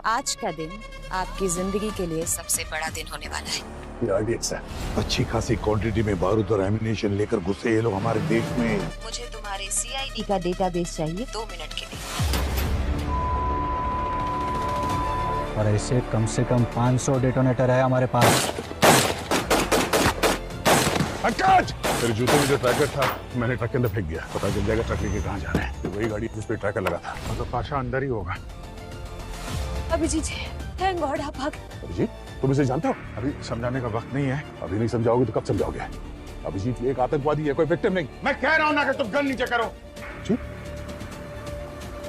आज का दिन आपकी जिंदगी के लिए सबसे बड़ा दिन होने वाला है। अच्छी खासी क्वांटिटी में बारूद और एमिनेशन लेकर घुसे ये लोग हमारे देश में। मुझे तुम्हारे CID का डेटाबेस चाहिए 2 मिनट के लिए। और ऐसे कम से कम 500 डेटोनेटर है हमारे पास। तेरे जूते में जो ट्रैकर था मैंने ट्रक के अंदर फेंक दिया। पता चल जाएगा ट्रक लेके कहाँ जा रहे हैं। वही गाड़ी जिस पे ट्रैकर लगा था। मतलब पाशा अंदर ही होगा। अभिजीत जी, थैंक गॉड आप भाग। अभिजीत, तुम इसे जानते हो? अभी समझाने का वक्त नहीं है। अभी नहीं समझाओगे तो कब समझाओगे? अभिजीत एक आतंकवादी है, कोई विक्टिम नहीं। मैं कह रहा हूं ना कि तुम गन नीचे करो। जी?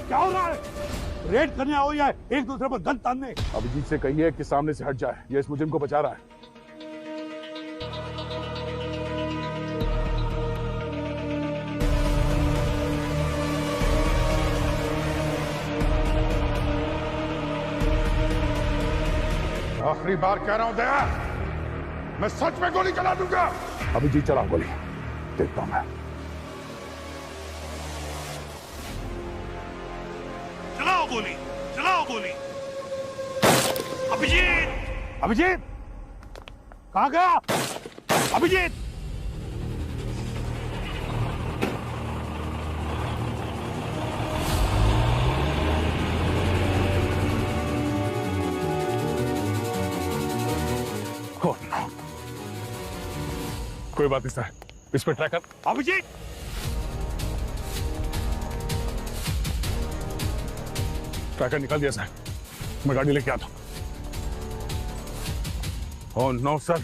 क्या हो रहा है? रेड करने आओ या एक दूसरे पर गन तानने? अभिजीत से कहिए कि सामने से हट जाए। ये इस मुजरिम को बचा रहा है। आखिरी बार कह रहा हूं दया, मैं सच में गोली चला दूंगा। अभिजीत चला गोली, देखता हूं मैं। चलाओ गोली, चलाओ गोली। अभिजीत, अभिजीत कहां गया? अभिजीत कोई बात नहीं सर, इस पे ट्रैकर। अभिजीत, ट्रैकर निकाल दिया सर, मैं गाड़ी लेके आता हूं। Oh no sir,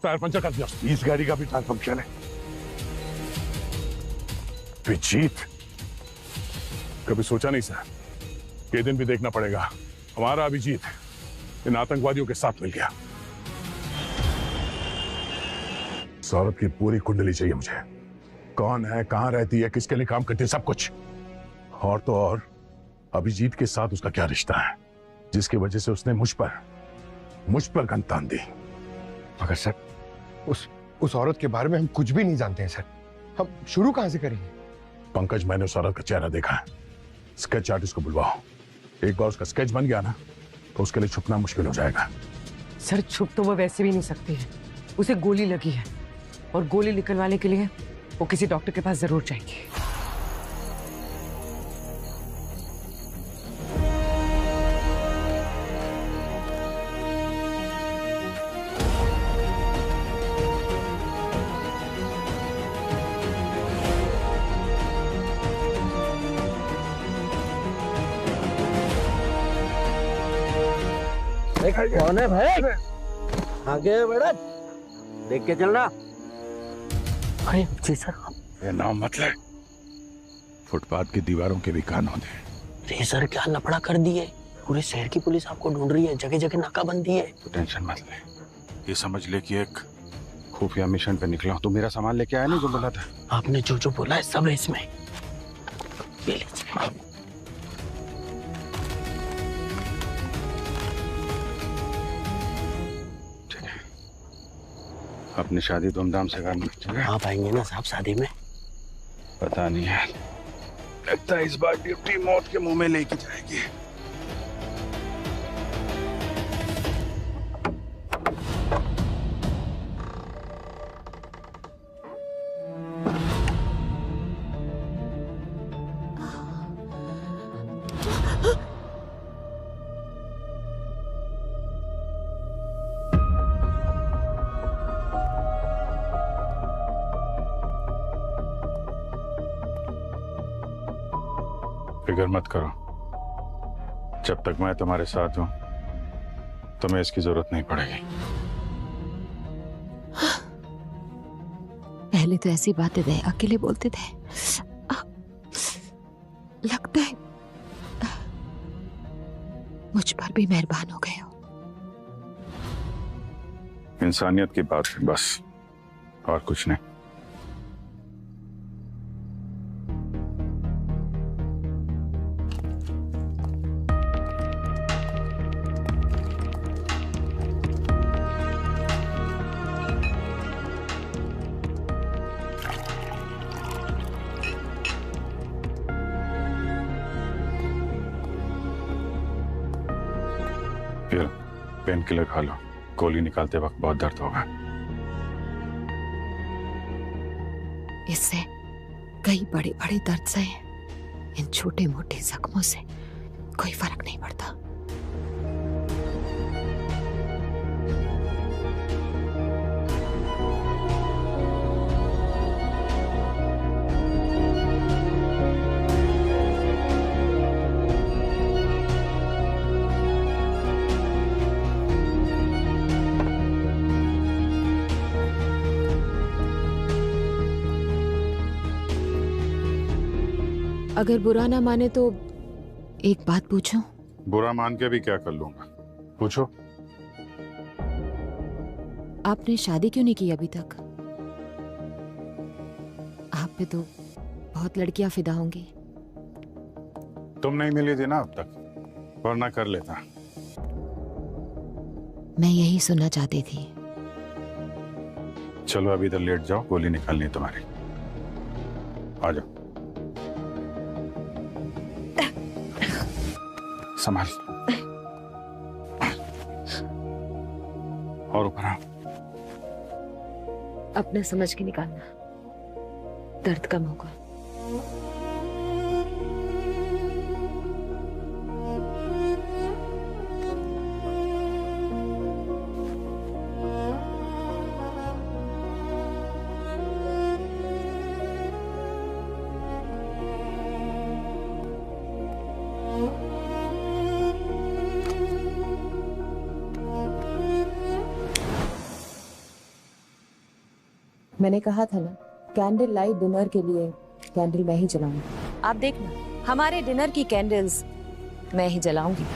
tyre puncture कर दिया। इस गाड़ी का भी टायर पंक्चर है। अभिजीत, कभी सोचा नहीं सर, ये दिन भी देखना पड़ेगा। हमारा अभिजीत इन आतंकवादियों के साथ मिल गया। औरत की पूरी कुंडली चाहिए मुझे। कौन है, कहां रहती है, किसके लिए काम करती है, सब कुछ। और तो और अभिजीत के साथ उसका क्या रिश्ता है जिसकी वजह से उसने मुझ पर गन तान दी। मगर सर, उस औरत के बारे में हम कुछ भी नहीं जानते हैं सर। हम शुरू कहां से करेंगे? पंकज, मैंने उस औरत का चेहरा देखा है। स्केच आर्टिस्ट को बुलवाओ। एक बार उसका स्केच बन गया ना तो उसके लिए छुपना मुश्किल हो जाएगा। सर, छुप तो वो वैसे भी नहीं सकती है। उसे गोली लगी है और गोली निकलवाने के लिए वो किसी डॉक्टर के पास जरूर जाएंगे। कौन है भाई? आगे बढ़, देख के चलना। अरे जी सर। ये नाम मत ले, फुटपाथ की दीवारों के भी कान होते हैं। अरे सर, क्या लफड़ा कर दिए। पूरे शहर की पुलिस आपको ढूंढ रही है, जगह जगह नाकाबंदी है। तो टेंशन मत ले, ये समझ ले कि एक खुफिया मिशन पे निकला हूं। तू मेरा सामान लेके आया नहीं जो बोला था? आपने जो जो बोला है सब है इसमें। ले लीजिए। अपनी शादी धूमधाम से करना। आप आएंगे ना साहब शादी में? पता नहीं है, लगता है इस बार ड्यूटी मौत के मुंह में लेके जाएगी। फिक्र मत करो, जब तक मैं तुम्हारे साथ हूं तुम्हें इसकी जरूरत नहीं पड़ेगी। पहले तो ऐसी बातें थे, अकेले बोलते थे। लगता है मुझ पर भी मेहरबान हो गए हो। इंसानियत की बात है बस, और कुछ नहीं। फिर पेन किलर खा लो, गोली निकालते वक्त बहुत दर्द होगा। इससे कई बड़े बड़े दर्द से इन छोटे मोटे जख्मों से कोई फर्क नहीं पड़ता। अगर बुरा ना माने तो एक बात पूछूं? बुरा मान के भी क्या कर लूंगा, पूछो। आपने शादी क्यों नहीं की अभी तक? आप पे तो बहुत लड़कियां फिदा होंगी। तुम नहीं मिली थी ना अब तक, वरना कर लेता। मैं यही सुनना चाहती थी। चलो अभी इधर लेट जाओ, गोली निकालनी है तुम्हारी। आ जाओ, संभाल। और ऊपर आओ। अपने समझ के निकालना, दर्द कम होगा। मैंने कहा था ना, कैंडल लाइट डिनर के लिए कैंडल मैं ही जलाऊंगी। आप देखना, हमारे डिनर की कैंडल्स मैं ही जलाऊंगी।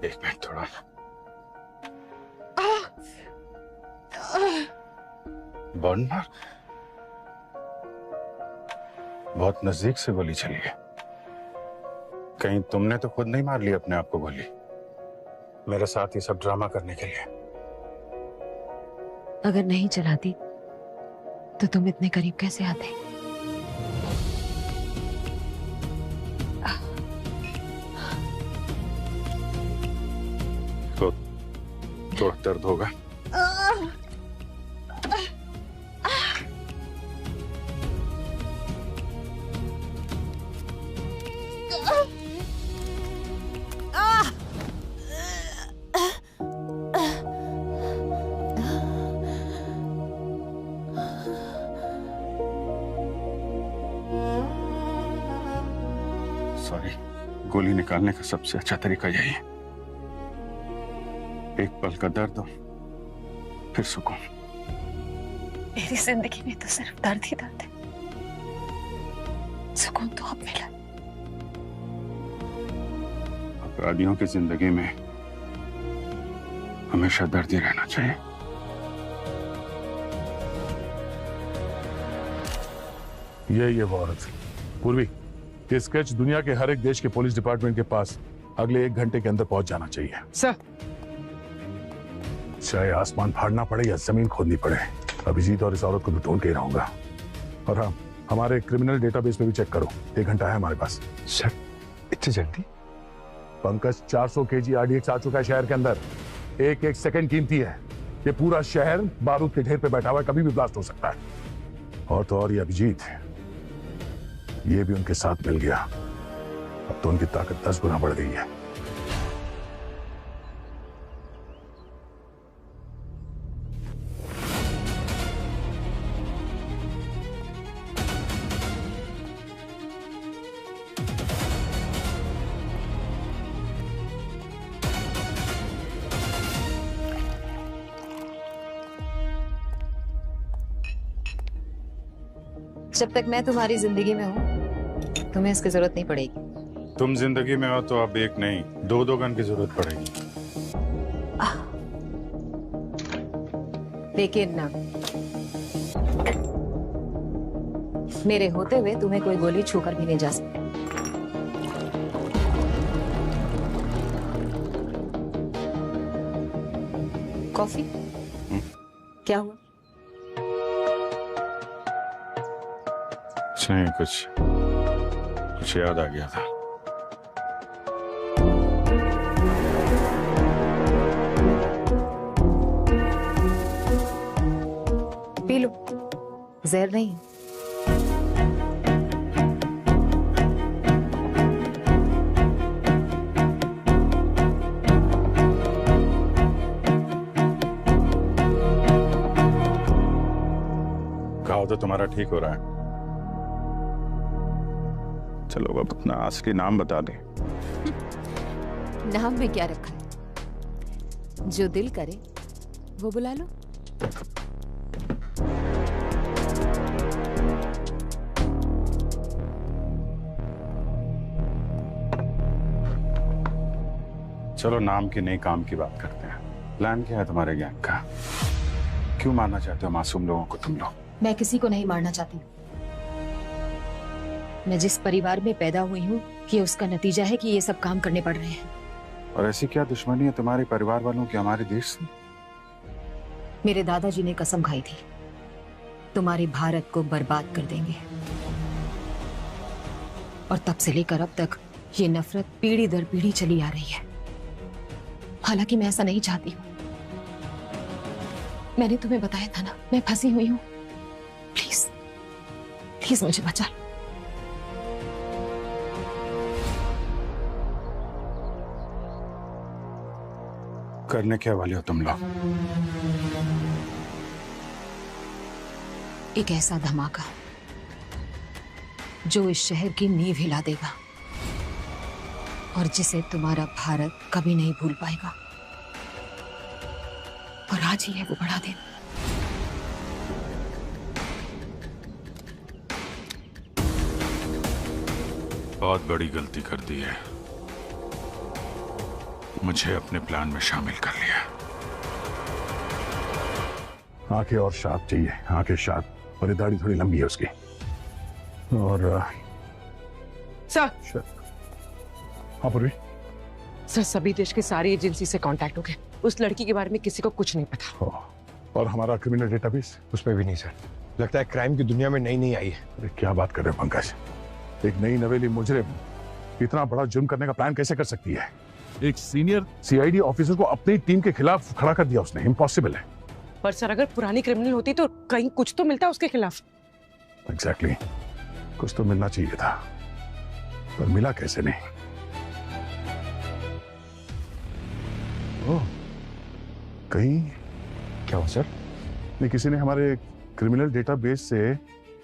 एक मिनट, थोड़ा बर्न मार्क। बहुत नजदीक से गोली चली है। कहीं तुमने तो खुद नहीं मार ली अपने आप को गोली? मेरे साथ ये सब ड्रामा करने के लिए? अगर नहीं चलाती तो तुम इतने करीब कैसे आते? तो थोड़ा दर्द होगा। सॉरी, गोली निकालने का सबसे अच्छा तरीका यही है। एक पल का दर्द हो, फिर सुकून। मेरी जिंदगी में तो सिर्फ दर्द ही दर्द है। सुकून तो अब मिला। अपराधियों की जिंदगी में हमेशा दर्द ही रहना चाहिए। ये वो औरत पूर्वी, ये स्केच दुनिया के हर एक देश के पुलिस डिपार्टमेंट के पास अगले 1 घंटे के अंदर पहुंच जाना चाहिए। सर, चाहे आसमान फाड़ना पड़े या जमीन खोदनी पड़े, अभिजीत और इस औरत को भी ढूंढ के ही रहूंगा। और हाँ, हमारे क्रिमिनल डेटाबेस में भी चेक करो। 1 घंटा है हमारे पास। सर, इतनी जल्दी? पंकज, 400 केजी RDX आ चुका है शहर के अंदर। एक एक सेकंड कीमती है। ये पूरा शहर बारूद के ढेर पे बैठा हुआ है, कभी भी ब्लास्ट हो सकता है। और तो और ये अभिजीत, ये भी उनके साथ मिल गया। अब तो उनकी ताकत 10 गुना बढ़ गई है। जब तक मैं तुम्हारी जिंदगी में हूँ तुम्हें इसकी जरूरत नहीं पड़ेगी। तुम जिंदगी में हो तो अब एक नहीं, दो गन की जरूरत पड़ेगी। लेकिन ना, मेरे होते हुए तुम्हें कोई गोली छूकर भी नहीं जा सकती। कॉफी? क्या हुआ? नहीं, कुछ याद आ गया था। पी लो, जहर नहीं। घाव तो तुम्हारा ठीक हो रहा है। चलो अब अपना असली नाम बता दे। नाम में क्या रखा है? जो दिल करे वो बुला लो। चलो नाम की नहीं, काम की बात करते हैं। प्लान क्या है तुम्हारे गैंग का? क्यों मारना चाहते हो मासूम लोगों को तुम लोग? मैं किसी को नहीं मारना चाहती। मैं जिस परिवार में पैदा हुई हूँ ये उसका नतीजा है कि ये सब काम करने पड़ रहे हैं। और ऐसी क्या दुश्मनी है तुम्हारे परिवार वालों की हमारे देश से? मेरे दादाजी ने कसम खाई थी तुम्हारे भारत को बर्बाद कर देंगे, और तब से लेकर अब तक ये नफरत पीढ़ी दर पीढ़ी चली आ रही है। हालांकि मैं ऐसा नहीं चाहती हूँ। मैंने तुम्हें बताया था ना, मैं फंसी हुई हूँ। प्लीज प्लीज मुझे बचा लो। करने क्या वाले हो तुम लोग? एक ऐसा धमाका जो इस शहर की नींव हिला देगा और जिसे तुम्हारा भारत कभी नहीं भूल पाएगा। और आज ही है वो बड़ा दिन। बहुत बड़ी गलती कर दी है, मुझे अपने प्लान में शामिल कर लिया। आंखें और शार्प चाहिए, आंखें शार्प, और ये दाढ़ी थोड़ी लंबी है उसकी। और सर। हाँ पूर्वी। सर सभी देश के सारी एजेंसी से कांटेक्ट हो गए। उस लड़की के बारे में किसी को कुछ नहीं पता। और हमारा क्रिमिनल डेटाबेस? उसमें भी नहीं सर। लगता है क्राइम की दुनिया में नई आई है। अरे क्या बात कर रहे हो पंकज? एक नई नवेली मुजरिम इतना बड़ा जुर्म करने का प्लान कैसे कर सकती है? एक सीनियर सीआईडी ऑफिसर को अपनी टीम के खिलाफ खड़ा कर दिया उसने। इम्पॉसिबल है। पर सर अगर पुरानी क्रिमिनल होती तो कहीं कुछ तो मिलता उसके खिलाफ। एग्जैक्टली, कुछ तो मिलना चाहिए था, पर मिला कैसे नहीं? ओह, कहीं क्या हुआ सर? नहीं, किसी ने हमारे क्रिमिनल डेटाबेस से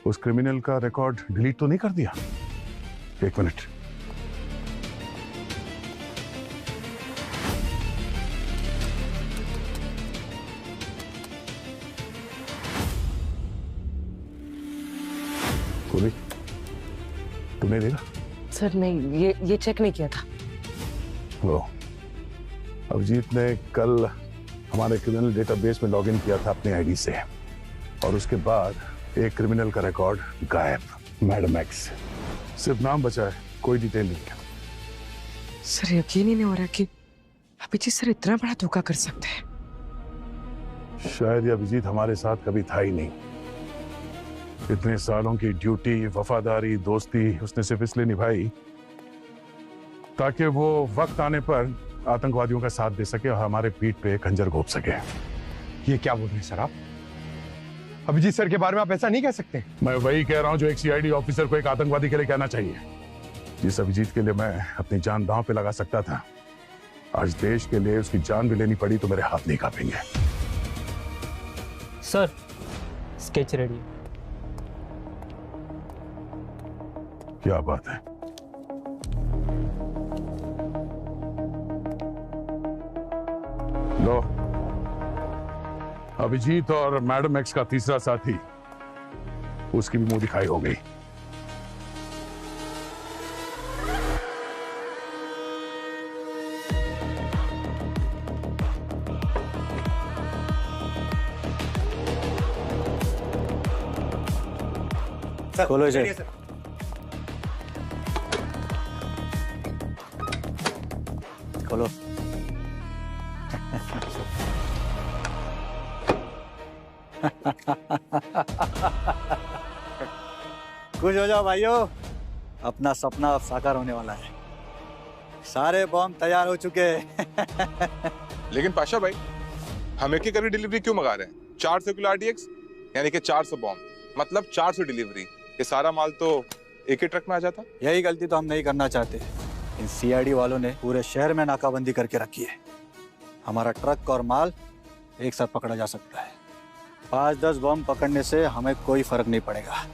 उस क्रिमिनल का रिकॉर्ड डिलीट तो नहीं कर दिया? एक मिनट। पूरी, तुमने देखा? सर नहीं, ये चेक नहीं किया था। वो अभिजीत ने कल हमारे क्रिमिनल डेटाबेस में लॉगिन किया था अपने आईडी से, और उसके बाद एक क्रिमिनल का रिकॉर्ड गायब। Madam x. सिर्फ नाम बचा है, कोई डिटेल नहीं। सर यकीन ही नहीं हो रहा कि अभिजीत सर इतना बड़ा धोखा कर सकते हैं। शायद ये अभिजीत हमारे साथ कभी था ही नहीं। इतने सालों की ड्यूटी, वफादारी, दोस्ती उसने सिर्फ इसलिए निभाई ताकि वो वक्त आने पर आतंकवादियों का साथ दे सके और हमारे पीठ पे खंजर घोंप सके। ये क्या बोल रहे हैं सर आप? अभिजीत सर के बारे में आप ऐसा नहीं कह सकते। मैं वही कह रहा हूं जो एक सीआईडी ऑफिसर को एक आतंकवादी के लिए कहना चाहिए। जिस अभिजीत के लिए मैं अपनी जान दांव पे लगा सकता था, आज देश के लिए उसकी जान भी लेनी पड़ी तो मेरे हाथ नहीं कांपेंगे। Sir sketch ready. क्या बात है? लो, अभिजीत और मैडम एक्स का तीसरा साथी उसकी भी मुंह दिखाई हो गई। खोलो इसे। खोलो। खुश हो जाओ भाइयों, अपना सपना अब साकार होने वाला है। सारे बॉम्ब तैयार हो चुके हैं। लेकिन पाशा भाई, हम एक ही डिलीवरी क्यों मंगा रहे हैं? 400 किलो आरडीएक्स यानी कि 400 बॉम्ब, मतलब 400 डिलीवरी। ये सारा माल तो एक ही ट्रक में आ जाता। यही गलती तो हम नहीं करना चाहते। इन सीआईडी वालों ने पूरे शहर में नाकाबंदी करके रखी है। हमारा ट्रक और माल एक साथ पकड़ा जा सकता है। 5-10 बॉम्ब पकड़ने से हमें कोई फर्क नहीं पड़ेगा,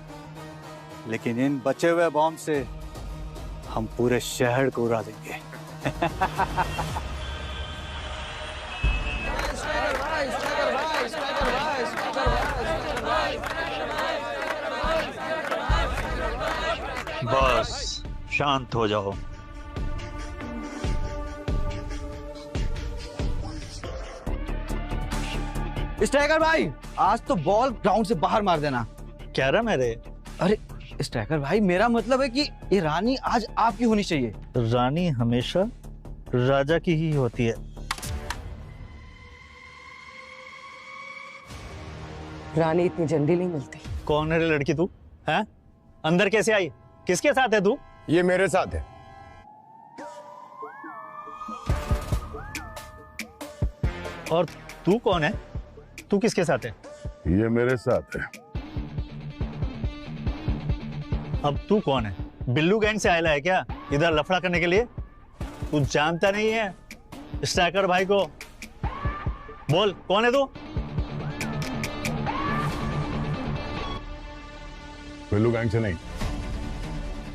लेकिन इन बचे हुए बॉम्ब से हम पूरे शहर को उड़ा देंगे। बस शांत हो जाओ। स्ट्राइकर भाई, आज तो बॉल ग्राउंड से बाहर मार देना। क्या रहा मेरे? अरे स्ट्राइकर भाई, मेरा मतलब है कि ये रानी आज आपकी होनी चाहिए। रानी हमेशा राजा की ही होती है। रानी इतनी जल्दी नहीं मिलती। कौन है रे लड़की तू? हैं? अंदर कैसे आई? किसके साथ है तू? ये मेरे साथ है। और तू कौन है? तू किसके साथ है? ये मेरे साथ है। अब तू कौन है? बिल्लू गैंग से आया है क्या इधर लफड़ा करने के लिए? तू जानता नहीं है स्ट्राइकर भाई को? बोल कौन है तू? बिल्लू गैंग से नहीं,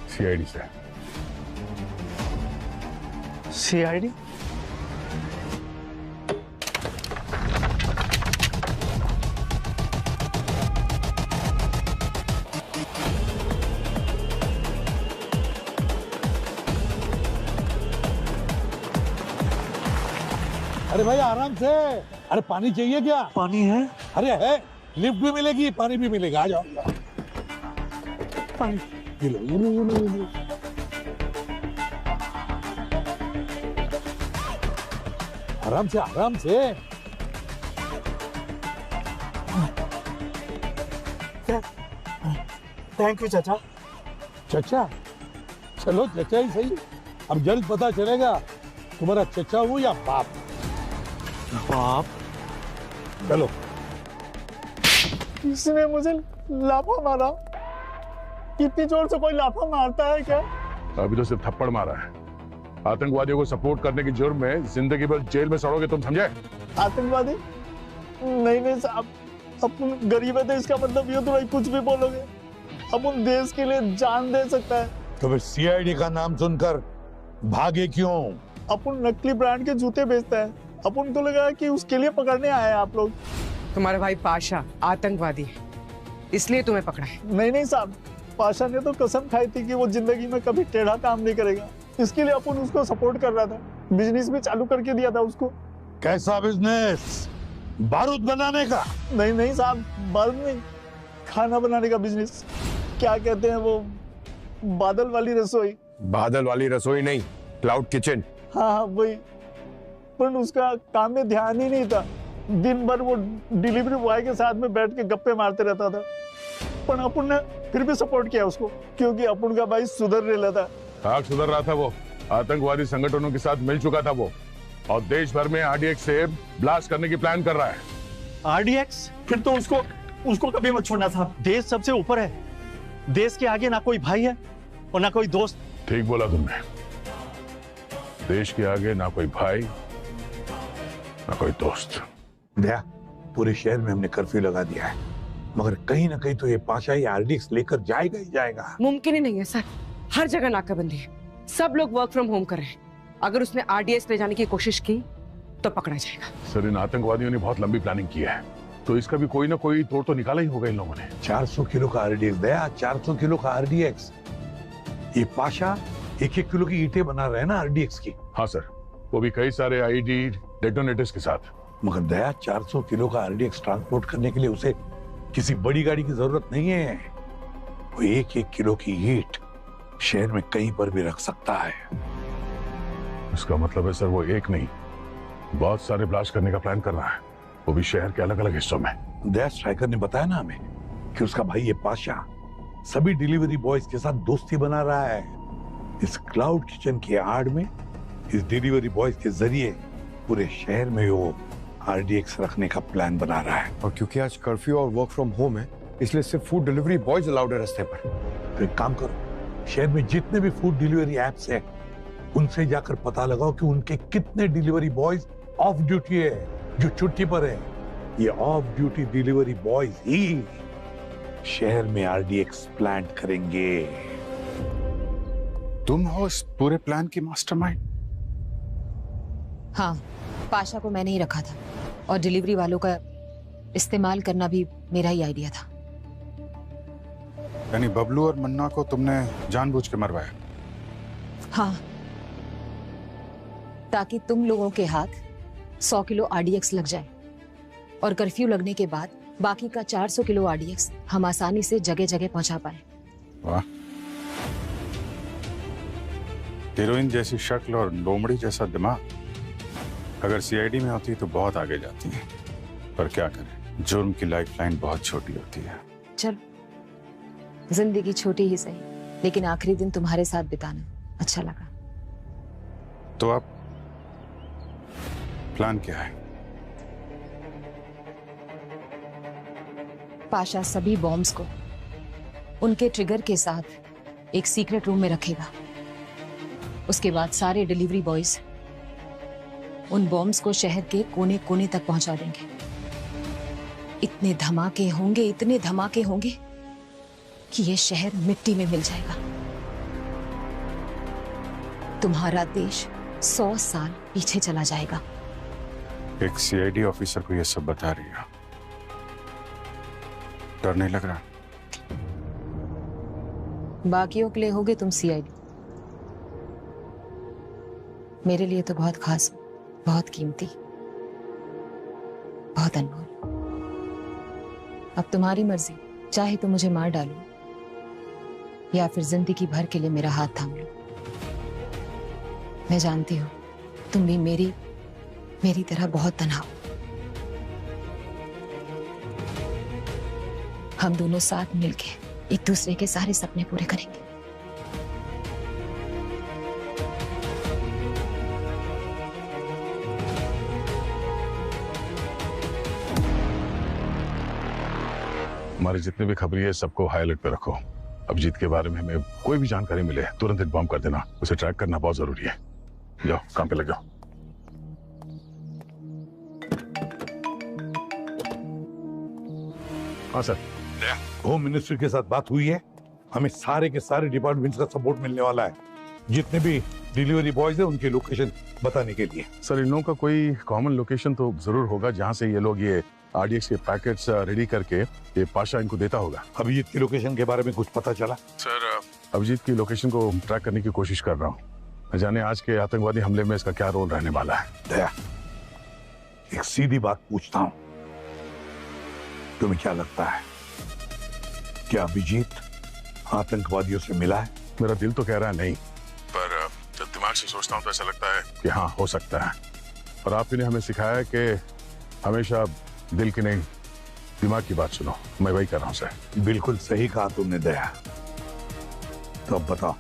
सीआईडी से। सीआईडी? अरे भाई आराम से। अरे पानी चाहिए क्या? पानी है? अरे है, लिफ्ट भी मिलेगी, पानी भी मिलेगा। आ जाओ। पानी ये लो, ये लो, ये लो, ये लो। आराम से, आराम से। थैंक यू चाचा। चचा? चलो चचा ही सही। अब जल्द पता चलेगा तुम्हारा चचा हूँ या बाप। बाप? चलो। किसने मुझे लाफा मारा? इतनी जोर से कोई लाफा मारता है क्या? अभी तो सिर्फ थप्पड़ मारा है। आतंकवादियों को सपोर्ट करने की जुर्म में जिंदगी भर जेल में सड़ोगे तुम, समझे? आतंकवादी? नहीं साहब, अपन गरीब है तो इसका मतलब ये तो भाई कुछ भी बोलोगे। अपन देश के लिए जान दे सकता है। तो फिर सीआईडी का नाम सुनकर भागे क्यों? अपन नकली ब्रांड के जूते बेचता है। अपन तो लगा कि उसके लिए पकड़ने आए हैं आप लोग। तुम्हारा भाई पाशा आतंकवादी है, इसलिए तुम्हें पकड़ा है। नहीं साहब, पाशा ने तो कसम खाई थी कि वो जिंदगी में कभी टेढ़ा काम नहीं करेगा। इसके लिए अपन उसको सपोर्ट कर रहा था। बिजनेस भी चालू करके दिया था उसको। कैसा बिजनेस? बारूद बनाने का? नहीं साहब, बारूद नहीं, खाना बनाने का बिजनेस। क्या कहते हैं वो, बादल वाली रसोई। बादल वाली रसोई नहीं, क्लाउड किचन। हाँ वही। पर उसका काम में ध्यान ही नहीं था। दिन भर वो डिलीवरी बॉय के साथ में बैठ के गप्पे मारते रहता था। पर अपन ने फिर भी सपोर्ट किया उसको, क्योंकि अपन का भाई सुधर रहा था। हाँ सुधर रहा था वो। आतंकवादी संगठनों के साथ मिल चुका था वो, और देश भर में आरडीएक्स से ब्लास्ट करने की प्लान कर रहा है। आरडीएक्स? फिर तो उसको कभी मत छोड़ना साहब। देश सबसे ऊपर है। देश के आगे ना कोई भाई है और ना कोई दोस्त। ठीक बोला तुमने। देश के आगे ना कोई भाई ना कोई दोस्त। दया, पूरे शहर में हमने कर्फ्यू लगा दिया है, मगर कहीं ना कहीं तो ये पाशा ही आरडीएक्स लेकर जाएगा ही जाएगा। मुमकिन ही नहीं है सर, हर जगह नाकाबंदी है, सब लोग वर्क फ्रॉम होम कर रहे हैं। अगर उसने आरडीएक्स ले जाने की कोशिश की तो पकड़ा जाएगा। सर इन आतंकवादियों ने बहुत लंबी प्लानिंग की है। तो इसका भी कोई ना कोई तोड़ तो निकाला ही होगा इन लोगों ने। 400 किलो का आरडीएक्स दया, 400 किलो का आरडीएक्स। ये पाशा 1-1 किलो की ईंटें बना रहे हैं ना आरडीएक्स की। हाँ सर, वो भी कई सारे आईडी डेटोनेटर्स के साथ। मगर दया 400 किलो का आरडीएक्स ट्रांसपोर्ट करने के लिए उसे किसी बड़ी गाड़ी की जरूरत नहीं है। वो 1-1 किलो की ईंट शहर में कहीं पर भी रख सकता है। इसका मतलब है सर वो एक नहीं, बहुत सारे ब्लास्ट करने का प्लान कर रहा है, वो भी शहर के अलग अलग हिस्सों में। दया स्ट्राइकर ने बताया ना हमें कि उसका भाई ये पाशा सभी डिलीवरी बॉयज के साथ दोस्ती बना रहा है। इस क्लाउड किचन की आड़ में इस डिलीवरी बॉयज के जरिए पूरे शहर में वो आरडीएक्स रखने का प्लान बना रहा है। और क्योंकि आज कर्फ्यू और वर्क फ्रॉम होम है, इसलिए सिर्फ फूड डिलीवरी बॉयज अलाउड है रास्ते पर। तो एक काम करो, शहर में जितने भी फूड डिलीवरी एप्स हैं, उनसे जाकर पता लगाओ कि उनके कितने डिलीवरी बॉयज ऑफ ड्यूटी है, जो छुट्टी पर है। ये ऑफ ड्यूटी डिलीवरी बॉयज ही शहर में आरडीएक्स प्लान करेंगे। तुम हो इस पूरे प्लान की मास्टरमाइंड? हाँ, पाशा को मैंने ही रखा था और डिलीवरी वालों का इस्तेमाल करना भी मेरा ही आइडिया था। यानी बबलू और मन्ना को तुमने जानबूझ के मरवाया? हाँ, ताकि तुम लोगों के हाथ 100 किलो आरडीएक्स लग जाए और कर्फ्यू लगने के बाद बाकी का 400 किलो आरडीएक्स हम आसानी से जगह जगह पहुंचा पाए। वाह, हीरोइन जैसी शक्ल और लोमड़ी जैसा दिमाग अगर सीआईडी में होती तो बहुत आगे जाती है, पर क्या करें, जुर्म की लाइफलाइन बहुत छोटी होती है। चलो, जिंदगी छोटी ही सही, लेकिन आखिरी दिन तुम्हारे साथ बिताना अच्छा लगा। तो अब प्लान क्या है? पाशा सभी बॉम्ब्स को उनके ट्रिगर के साथ एक सीक्रेट रूम में रखेगा। उसके बाद सारे डिलीवरी बॉयज उन बॉम्ब्स को शहर के कोने कोने तक पहुंचा देंगे। इतने धमाके होंगे कि ये शहर मिट्टी में मिल जाएगा। तुम्हारा देश 100 साल पीछे चला जाएगा। एक सीआईडी ऑफिसर को ये सब बता रही हो, डर नहीं लग रहा? बाकियों के लिए होगे तुम सीआईडी, मेरे लिए तो बहुत खास, बहुत कीमती, बहुत अनमोल। अब तुम्हारी मर्जी, चाहे तो मुझे मार डालो या फिर जिंदगी भर के लिए मेरा हाथ थाम लो। मैं जानती हूँ तुम भी मेरी तरह बहुत तन्हा हो। हम दोनों साथ मिलके एक दूसरे के सारे सपने पूरे करेंगे। हमारे जितने भी खबरी है सबको हाई अलर्ट पे रखो। अभिजीत के बारे में हमें कोई भी जानकारी मिले तुरंत इन्फॉर्म कर देना, उसे ट्रैक करना बहुत जरूरी है। जाओ काम पे लग जाओ। हाँ सर। होम मिनिस्ट्री के साथ बात हुई है, हमें सारे के सारे डिपार्टमेंट्स का सपोर्ट मिलने वाला है, जितने भी डिलीवरी बॉयज है उनकी लोकेशन बताने के लिए। सर, इन लोगों का कोई कॉमन लोकेशन तो जरूर होगा जहां से ये लोग ये आरडीएक्स के पैकेट्स रेडी करके ये पाशा इनको देता होगा। अभिजीत की लोकेशन के बारे में कुछ पता चला? सर, अभिजीत की लोकेशन को ट्रैक करने की कोशिश कर रहा हूँ। जाने आज के आतंकवादी हमले में इसका क्या रोल रहने वाला है। दया, एक सीधी बात पूछता हूँ, तुम्हें क्या लगता है क्या अभिजीत आतंकवादियों से मिला है? मेरा दिल तो कह रहा है नहीं, पर जब दिमाग से सोचता हूँ तो ऐसा लगता है कि हाँ, हो सकता है। और आप ही ने हमें सिखाया है कि हमेशा दिल की नहीं दिमाग की बात सुनो। मैं वही कर रहा हूँ सर। बिल्कुल सही कहा तुमने दया। तो अब बताओ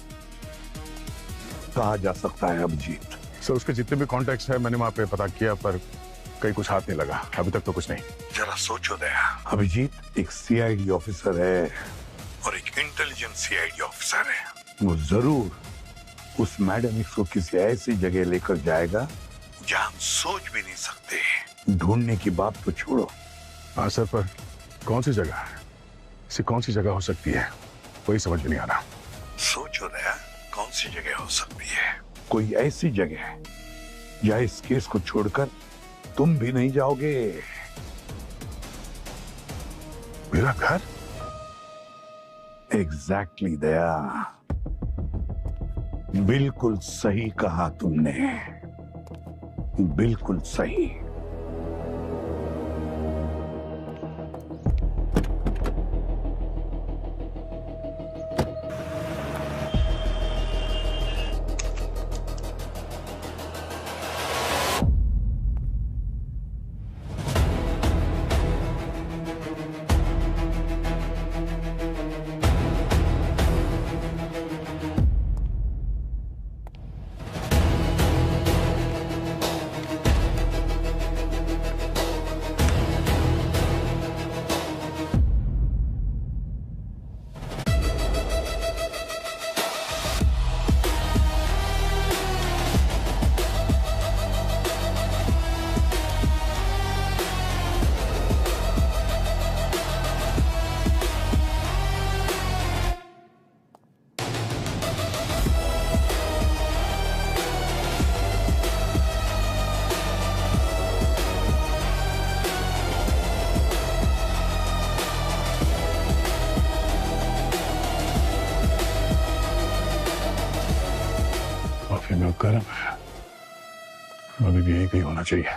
कहाँ जा सकता है अभिजीत? सर, उसके जितने भी कॉन्टेक्ट्स हैं मैंने वहाँ पे पता किया, पर कहीं कुछ हाथ नहीं लगा अभी तक तो कुछ नहीं। जरा सोचो दया, अभिजीत एक सीआईडी ऑफिसर है और एक इंटेलिजेंट सीआईडी ऑफिसर है। वो जरूर उस मैडम को किसी ऐसी जगह लेकर जाएगा जहां हम सोच भी नहीं सकते। ढूंढने की बात तो छोड़ो। हाँ सर, पर कौन सी जगह है, इसे कौन सी जगह हो सकती है, वही समझ में नहीं आ रहा। सोचो दया, कौन सी जगह हो सकती है? कोई ऐसी जगह जहां इस केस को छोड़कर तुम भी नहीं जाओगे। मेरा घर? एग्जैक्टली दया, बिल्कुल सही कहा तुमने, बिल्कुल सही। गर्म है, अभी भी यही होना चाहिए।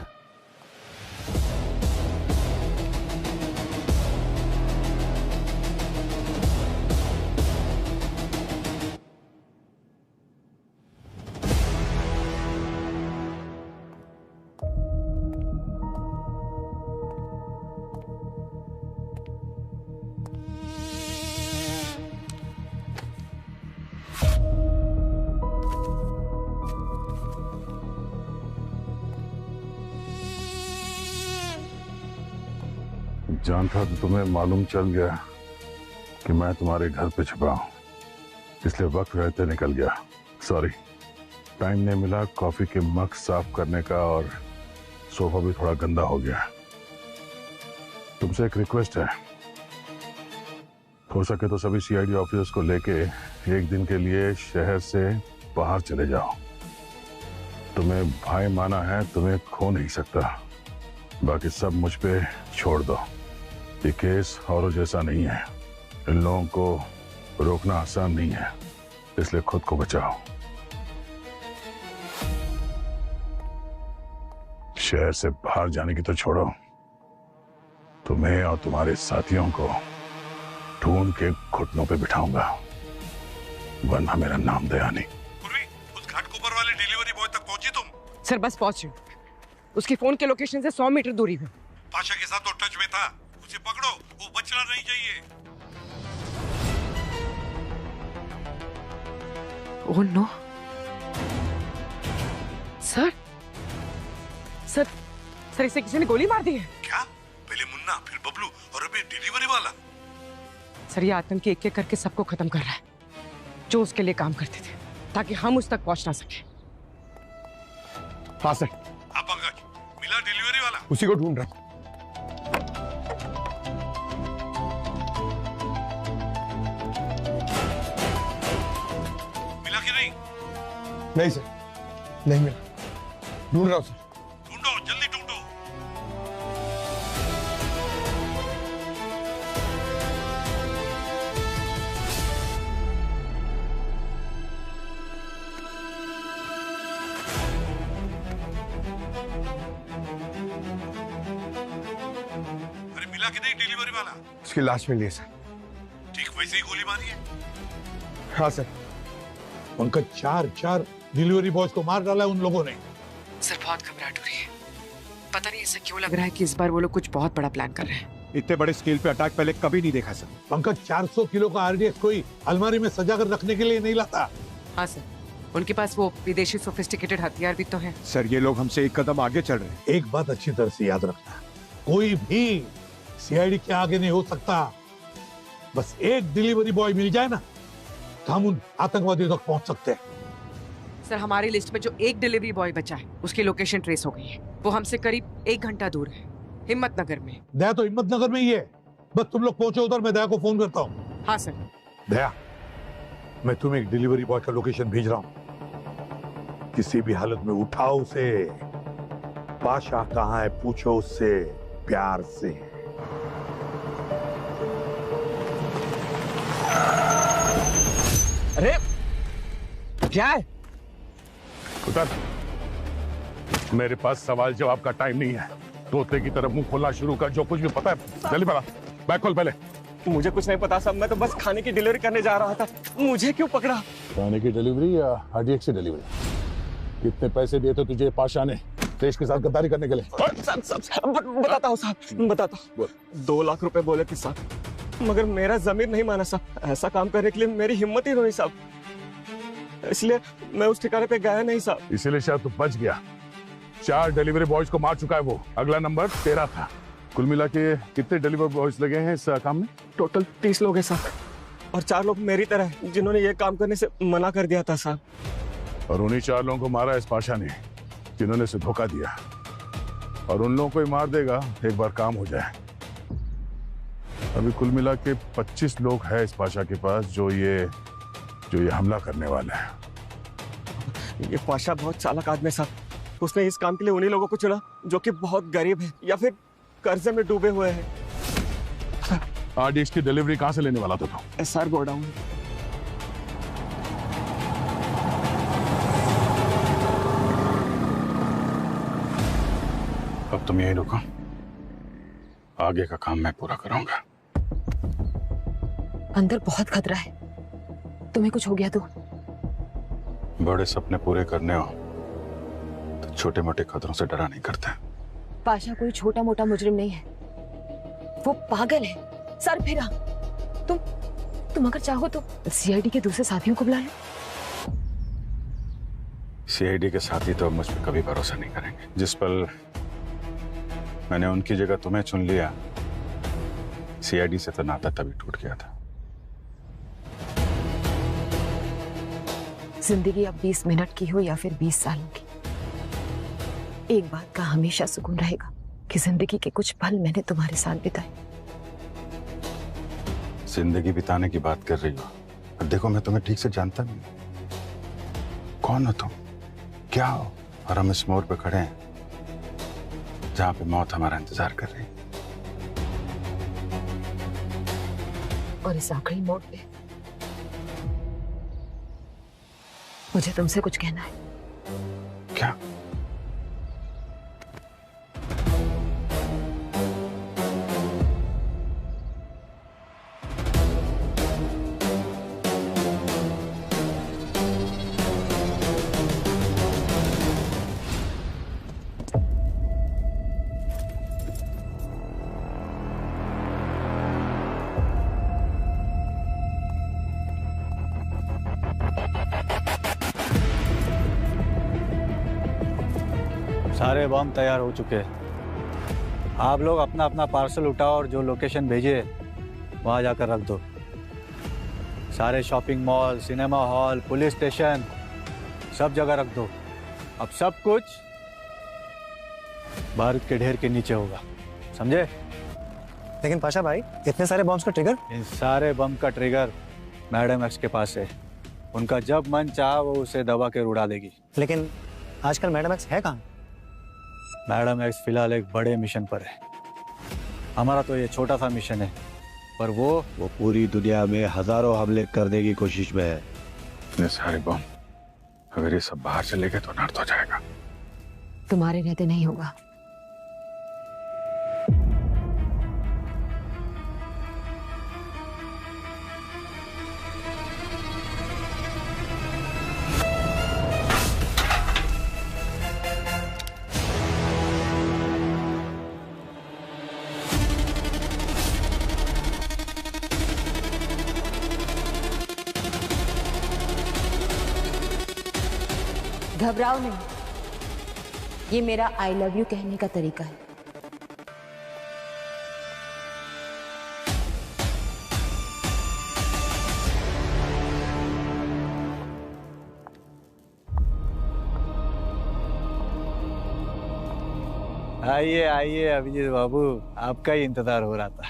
जान था तो तुम्हें मालूम चल गया कि मैं तुम्हारे घर पे छिपा हूं, इसलिए वक्त रहते निकल गया। सॉरी, टाइम नहीं मिला कॉफी के मग साफ करने का, और सोफा भी थोड़ा गंदा हो गया। तुमसे एक रिक्वेस्ट है, हो सके तो सभी सीआईडी ऑफिसर्स को लेके एक दिन के लिए शहर से बाहर चले जाओ। तुम्हें भाई माना है, तुम्हें खो नहीं सकता, बाकी सब मुझ पे छोड़ दो। ये केस औरों जैसा नहीं है, इन लोगों को रोकना आसान नहीं है, इसलिए खुद को बचाओ। शहर से बाहर जाने की तो छोड़ो, तुम्हें और तुम्हारे साथियों को ढूंढ के घुटनों पे बिठाऊंगा, वरना मेरा नाम दया नहीं। उस घाटकोपर वाले डिलीवरी बॉय तक पहुंची तुम? सर बस पहुंचे, उसकी फोन के लोकेशन से 100 मीटर दूरी पे। पाशा के साथ तो टच में था, उसे पकड़ो, वो बचना नहीं चाहिए। Oh no sir, sir sir इसे किसी ने गोली मार दी है क्या? पहले मुन्ना, फिर बबलू और अभी डिलीवरी वाला। सर ये आतंकी एक एक करके सबको खत्म कर रहा है जो उसके लिए काम करते थे, ताकि हम उस तक पहुंच ना सके। हाँ सर। हाँ पंकज, मिला डिलीवरी वाला? उसी को ढूंढ रहा हूं। मिला कि नहीं? नहीं सर, नहीं मिला, ढूंढ रहा हूं सर। ढूंढो, जल्दी ढूंढो। अरे मिला कि नहीं डिलीवरी वाला? उसकी लाश मिली है सर। ठीक वैसे ही गोली मारी है? हाँ सर। उनका चार डिलीवरी बॉयज को मार डाला है उन लोगों ने। सर बहुत घबराहट हो रही है, पता नहीं ऐसा क्यों लग रहा है कि इस बार वो लोग कुछ बहुत बड़ा प्लान कर रहे हैं। इतने बड़े स्केल पे अटैक पहले कभी नहीं देखा सर। पंकज, 400 किलो का आरडीएक्स कोई अलमारी में सजा कर रखने के लिए नहीं लाता। हाँ सर, उनके पास वो विदेशी सोफिस्टिकेटेड हथियार भी तो हैं। सर ये लोग हमसे एक कदम आगे चल रहे हैं। एक बात अच्छी तरह से याद रखना, कोई भी सीआईडी के आगे नहीं हो सकता। बस एक डिलीवरी बॉय मिल जाए ना, तो हम उन आतंकवादियों तक पहुंच सकते हैं। सर हमारी लिस्ट में जो एक डिलीवरी बॉय बचा है उसकी लोकेशन ट्रेस हो गई है, वो हमसे करीब 1 घंटा दूर है, हिम्मत नगर में। दया तो हिम्मत नगर में ही है, बस तुम लोग पहुंचो उधर, मैं दया को फोन करता हूँ। हाँ सर। दया, मैं तुम्हें एक डिलीवरी बॉय का लोकेशन भेज रहा हूँ, किसी भी हालत में उठाओ उसे। पाशा कहाँ है पूछो उससे प्यार से। अरे क्या है? उतर। मेरे पास सवाल जवाब का टाइम नहीं है। तोते की तरफ मुंह खोलना शुरू कर। जो कुछ भी पता है जल्दी बता। बैग खोल पहले। मुझे कुछ नहीं पता साहब, मैं तो बस खाने की डिलीवरी करने जा रहा था। मुझे क्यों पकड़ा? खाने की डिलीवरी या आरडीएक्स की डिलीवरी? कितने पैसे दिए थे तुझे पाशा ने देश के साथ गद्दारी करने के लिए? बताता हूँ साहब, बताता हूँ। 2 लाख रुपए बोले थे साहब, मगर मेरा जमीर नहीं माना साहब। ऐसा काम करने के लिए मेरी हिम्मत ही नहीं साहब, इसलिए मैं उस ठिकाने पे गया नहीं साहब। इसीलिए शायद तू बच गया। 4 डिलीवरी बॉयज को मार चुका है वो। अगला नंबर 13 था। कुल मिला के कितने डिलीवरी बॉयज लगे हैं इस काम में? टोटल 30 लोग हैं साहब, और 4 लोग मेरी तरह हैं जिन्होंने ये काम करने से मना कर दिया था साहब। और उन्हीं 4 लोगों को मारा इस पाशा ने जिन्होंने इसे धोखा दिया, और उन लोगों को ही मार देगा एक बार काम हो जाए। अभी कुल मिला के 25 लोग हैं इस पाशा के पास जो ये हमला करने वाले हैं। ये पाशा बहुत चालाक आदमी साहब। उसने इस काम के लिए उन्हीं लोगों को चुना जो कि बहुत गरीब है या फिर कर्जे में डूबे हुए हैं। आरडीएक्स की डिलीवरी कहां से लेने वाला था तू? SR godown. अब तुम यहीं रुको, आगे का काम मैं पूरा कराऊंगा। अंदर बहुत खतरा है, तुम्हें कुछ हो गया तो? बड़े सपने पूरे करने हो तो छोटे मोटे खतरों से डरा नहीं करते। पाशा कोई छोटा मोटा मुजरिम नहीं है, वो पागल है, सर फिरा। तुम अगर चाहो तो सीआईडी के दूसरे साथियों को बुला लो। सीआईडी के साथी तो मुझ पर कभी भरोसा नहीं करेंगे। जिस पल मैंने उनकी जगह तुम्हें चुन लिया, सीआईडी से तो नाता तभी टूट गया था। जिंदगी अब 20 मिनट की हो या फिर 20 सालों की, एक बात का हमेशा सुकून रहेगा कि जिंदगी के कुछ पल मैंने तुम्हारे साथ बिताए। जिंदगी बिताने की बात कर रही हो? अब देखो, मैं तुम्हें ठीक से जानता नहीं। कौन हो तुम, क्या हो? और हम इस मोड़ पे खड़े हैं जहां पे मौत हमारा इंतजार कर रही है। और इस आखिरी मोड़ पे मुझे तुमसे कुछ कहना है। क्या? सारे बम तैयार हो चुके हैं। आप लोग अपना अपना पार्सल उठाओ और जो लोकेशन भेजे वहाँ जाकर रख दो। सारे shopping mall, cinema hall, police station, सब जगह रख दो। अब सब कुछ बारूद के ढेर के नीचे होगा, समझे? लेकिन पाशा भाई, इतने सारे बम्स का ट्रिगर? इन सारे बम का ट्रिगर मैडम एक्स के पास है। उनका जब मन चाहा वो उसे दबा के उड़ा देगी। लेकिन आजकल मैडम एक्स है कहाँ? मैडम एक्स फिलहाल एक बड़े मिशन पर है। हमारा तो ये छोटा सा मिशन है, पर वो पूरी दुनिया में हजारों हमले करने की कोशिश में है। इतने सारे बम अगर ये सब बाहर चले गए तो नर्द हो जाएगा। तुम्हारे रहते नहीं होगा। घबराओ नहीं, ये मेरा आई लव यू कहने का तरीका है। आइए आइए अभिजीत बाबू, आपका ही इंतजार हो रहा था।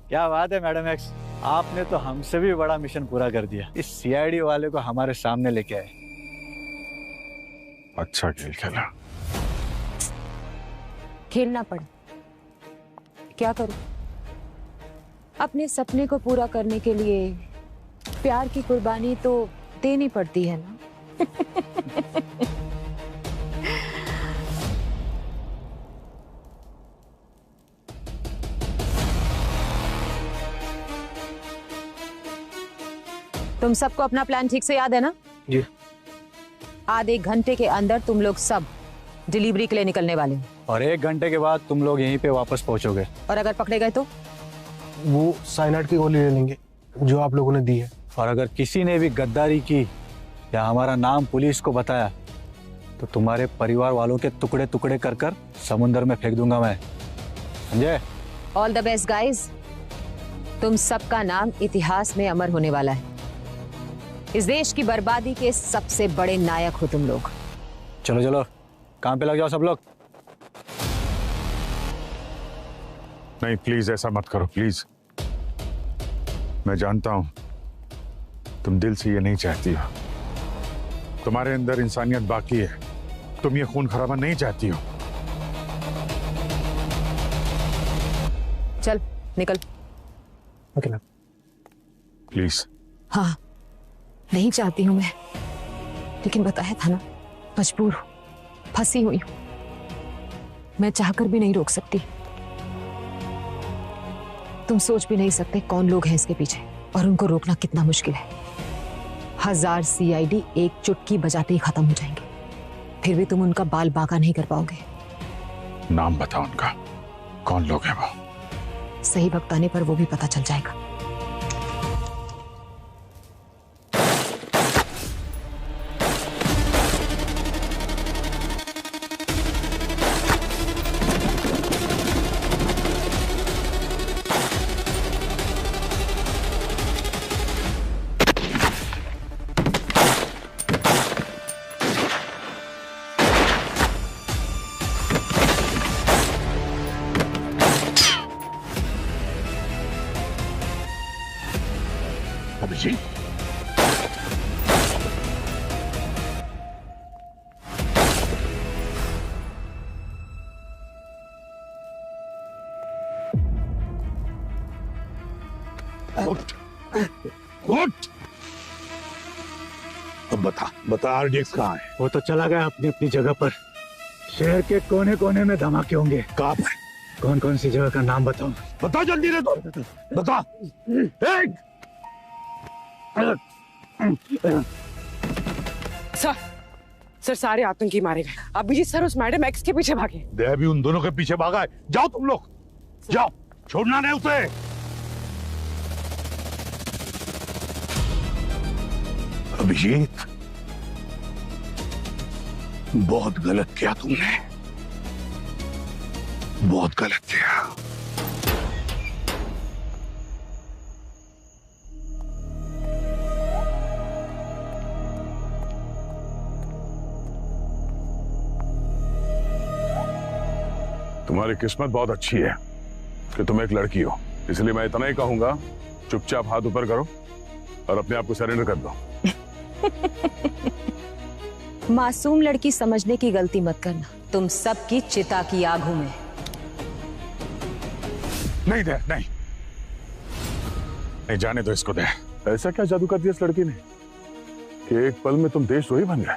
क्या बात है मैडम एक्स, आपने तो हमसे भी बड़ा मिशन पूरा कर दिया। इस सीआईडी वाले को हमारे सामने लेके आए। अच्छा खेल खेला। खेलना पड़े, क्या करूं? अपने सपने को पूरा करने के लिए प्यार की कुर्बानी तो देनी पड़ती है ना। तुम सबको अपना प्लान ठीक से याद है ना? जी। आधे घंटे के अंदर तुम लोग सब डिलीवरी के लिए निकलने वाले हो। और 1 घंटे के बाद तुम लोग यहीं पे वापस पहुंचोगे। और अगर पकड़े गए तो? वो साइनाइड की गोली ले लेंगे जो आप लोगों ने दी है। और अगर किसी ने भी गद्दारी की या हमारा नाम पुलिस को बताया तो तुम्हारे परिवार वालों के टुकड़े टुकड़े कर कर समुंदर में फेंक दूंगा मैं, समझे? All the best guys. तुम सबका नाम इतिहास में अमर होने वाला है। इस देश की बर्बादी के सबसे बड़े नायक हो तुम लोग। चलो चलो काम पे लग जाओ सब लोग। नहीं प्लीज ऐसा मत करो प्लीज। मैं जानता हूं तुम दिल से ये नहीं चाहती हो। तुम्हारे अंदर इंसानियत बाकी है। तुम ये खून खराबा नहीं चाहती हो। चल निकल। अकेला प्लीज। हाँ नहीं चाहती हूं मैं, लेकिन बताया था ना, मजबूर हूं, फंसी हुई हूं। मैं चाहकर भी नहीं रोक सकती। तुम सोच भी नहीं सकते कौन लोग हैं इसके पीछे और उनको रोकना कितना मुश्किल है। 1000 CID एक चुटकी बजाते ही खत्म हो जाएंगे, फिर भी तुम उनका बाल बांका नहीं कर पाओगे। नाम बताओ उनका, कौन लोग हैं वो? सही वक्त आने पर वो भी पता चल जाएगा। अभिजीत, उठ, उठ। अब बता RDX कहाँ है? वो तो चला गया अपनी अपनी जगह पर। शहर के कोने कोने में धमाके होंगे। कहाँ पर? कौन कौन सी जगह का नाम बताऊं? बता जल्दी रे, तो बता। सर सारे आतंकी मारे गए। अभिजीत सर उस मैडम एक्स के पीछे भागे। देह भी उन दोनों के पीछे भागा है। जाओ तुम लोग, जाओ, छोड़ना नहीं उसे। अभिजीत, बहुत गलत किया तुमने, बहुत गलत किया। तुम्हारी किस्मत बहुत अच्छी है कि तुम एक लड़की हो, इसलिए मैं इतना ही कहूंगा, चुपचाप हाथ ऊपर करो और अपने आप को सरेंडर कर दो। मासूम लड़की समझने की गलती मत करना। तुम सबकी चिता की आगों में। नहीं दे, नहीं जाने दो इसको। दे, ऐसा क्या जादू कर दिया इस लड़की ने कि एक पल में तुम देशद्रोही बन गए?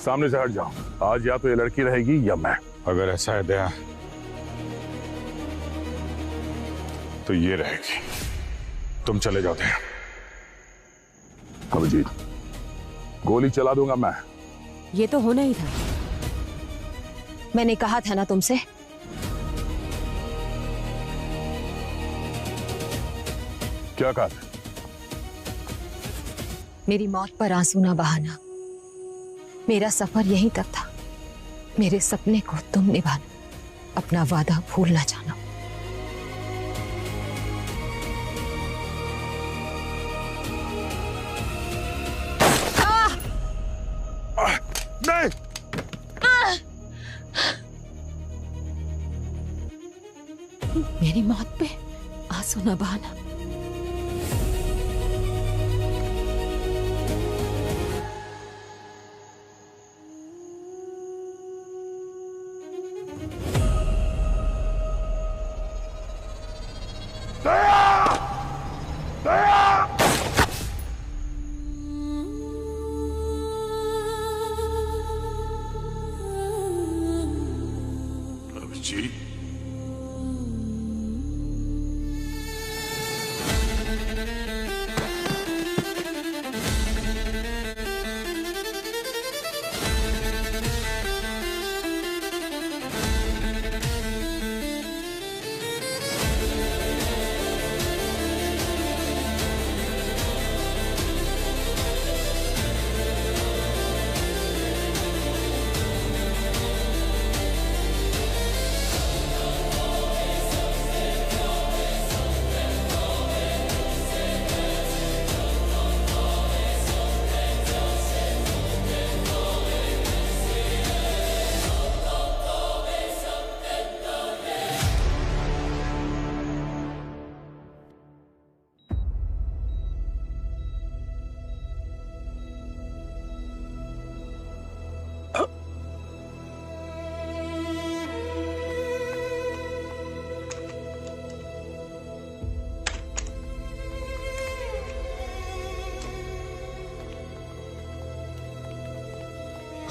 सामने से हट जाओ। आज या तो ये लड़की रहेगी या मैं। अगर ऐसा है दया तो ये रहेगी। तुम चले जाओ दया। अभिजीत, गोली चला दूंगा मैं। ये तो होना ही था। मैंने कहा था ना तुमसे। क्या कहा? मेरी मौत पर आंसू ना बहाना। मेरा सफर यहीं तक था। मेरे सपने को तुम निभाना, अपना वादा भूल ना जाना। नहीं। मेरी मौत पे आंसू ना बहाना।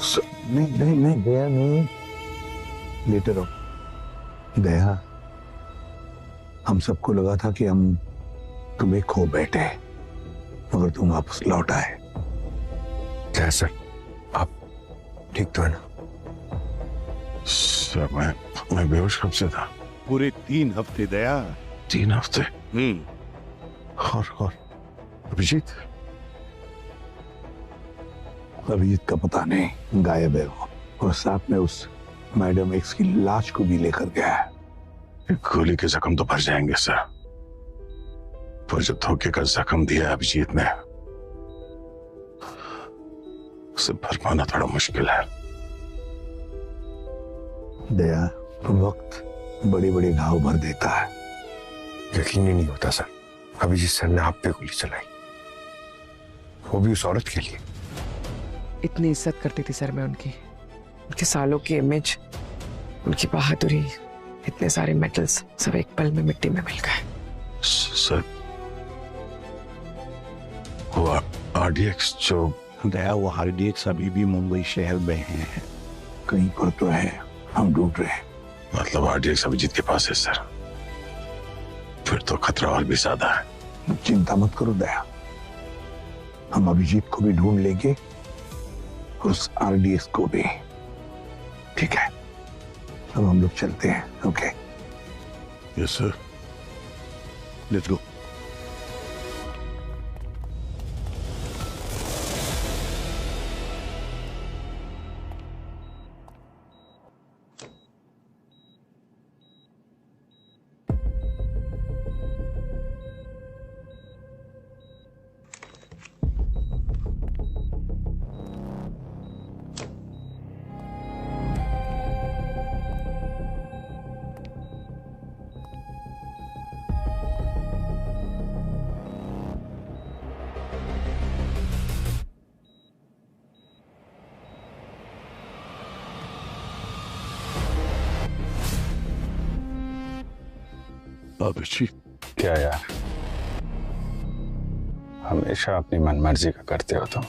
नहीं नहीं नहीं दया नहीं, लेटे रहो। दया, हम सबको लगा था कि हम तुम्हें खो बैठे, मगर तुम वापस लौट आए। क्या सर, आप ठीक तो है ना? सर मैं बेहोश कब से था? पूरे 3 हफ्ते दया। 3 हफ्ते? और अभिजीत? अभिजीत का पता नहीं, गायब है वो, और साथ में उस मैडम एक्स की लाश को भी लेकर गया है। गोली के जख्म तो भर जाएंगे सर, पर जो धोखे का जख्म दिया अभिजीत ने, उसे भर पाना थोड़ा मुश्किल है। दया, वक्त बड़े बड़े घाव भर देता है। यकीन ही नहीं होता सर, अभिजीत सर ने आप पे गोली चलाई, वो भी उस औरत के लिए। इतनी इज्जत करती थी सर मैं उनकी, उनके सालों की इमेज, उनकी बहादुरी, इतने सारे मेडल्स सब एक पल में मिट्टी में मिल गए। सर वो आरडीएक्स जो दया, वो आरडीएक्स अभी भी मुंबई शहर में है, कहीं पर तो है, हम ढूंढ रहे हैं। मतलब आरडीएक्स अभिजीत के पास है सर? फिर तो खतरा और भी ज्यादा है। चिंता मत करो दया, हम अभिजीत को भी ढूंढ लेंगे, उस आरडीएक्स को भी। ठीक है, अब हम लोग चलते हैं। Okay? Yes sir, let's go. Abhijit, क्या यार, हमेशा अपनी मनमर्जी का करते हो तुम।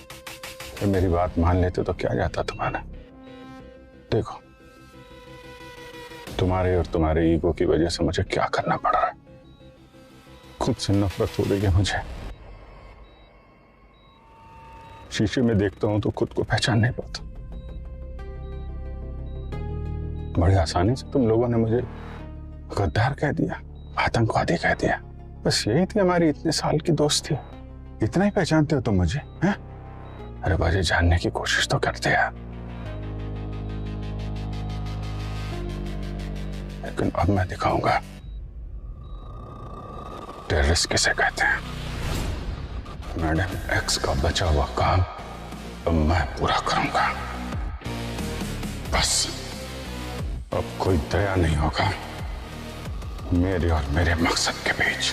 तो मेरी बात मान लेते तो क्या जाता तुम्हारा। देखो, तुम्हारे और तुम्हारे ईगो की वजह से मुझे क्या करना पड़ रहा है। खुद से नफरत हो रही है मुझे। शीशे में देखता हूं तो खुद को पहचान नहीं पाता। बड़ी आसानी से तुम लोगों ने मुझे गद्दार कह दिया, आतंकवादी कह दिया। बस यही थी हमारी इतने साल की दोस्ती। इतना ही पहचानते हो तुम मुझे, हैं? अरे मुझे जानने की कोशिश तो करते यार। लेकिन अब मैं दिखाऊंगा टेररिस्ट किसे कहते हैं। मैडम एक्स का बचा हुआ काम अब मैं पूरा करूंगा। बस अब कोई दया नहीं होगा मेरे और मेरे मकसद के बीच।